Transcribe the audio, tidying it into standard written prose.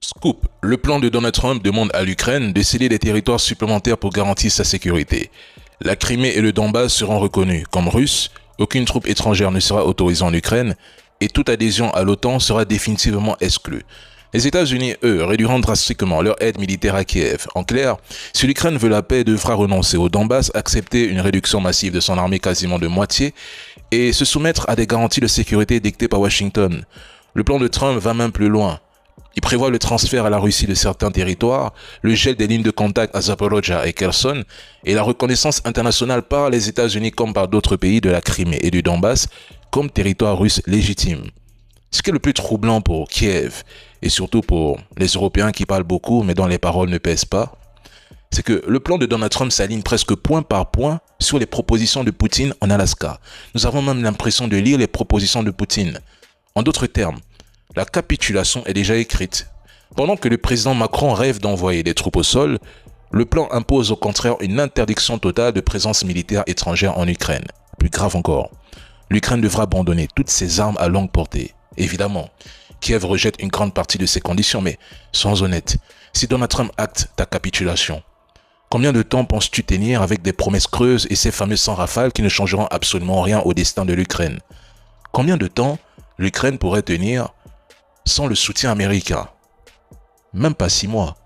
Scoop, le plan de Donald Trump demande à l'Ukraine de céder des territoires supplémentaires pour garantir sa sécurité. La Crimée et le Donbass seront reconnus comme russes, aucune troupe étrangère ne sera autorisée en Ukraine et toute adhésion à l'OTAN sera définitivement exclue. Les États-Unis, eux, réduiront drastiquement leur aide militaire à Kiev. En clair, si l'Ukraine veut la paix, devra renoncer au Donbass, accepter une réduction massive de son armée quasiment de moitié et se soumettre à des garanties de sécurité dictées par Washington. Le plan de Trump va même plus loin. Il prévoit le transfert à la Russie de certains territoires, le gel des lignes de contact à Zaporozhye et Kherson et la reconnaissance internationale par les États-Unis comme par d'autres pays de la Crimée et du Donbass comme territoire russe légitime. Ce qui est le plus troublant pour Kiev et surtout pour les Européens qui parlent beaucoup mais dont les paroles ne pèsent pas, c'est que le plan de Donald Trump s'aligne presque point par point sur les propositions de Poutine en Alaska. Nous avons même l'impression de lire les propositions de Poutine. En d'autres termes, la capitulation est déjà écrite. Pendant que le président Macron rêve d'envoyer des troupes au sol, le plan impose au contraire une interdiction totale de présence militaire étrangère en Ukraine. Plus grave encore, l'Ukraine devra abandonner toutes ses armes à longue portée. Évidemment, Kiev rejette une grande partie de ces conditions, mais soyons honnêtes, si Donald Trump acte ta capitulation, combien de temps penses-tu tenir avec des promesses creuses et ces fameux 100 rafales qui ne changeront absolument rien au destin de l'Ukraine? Combien de temps l'Ukraine pourrait tenir sans le soutien américain? Même pas 6 mois.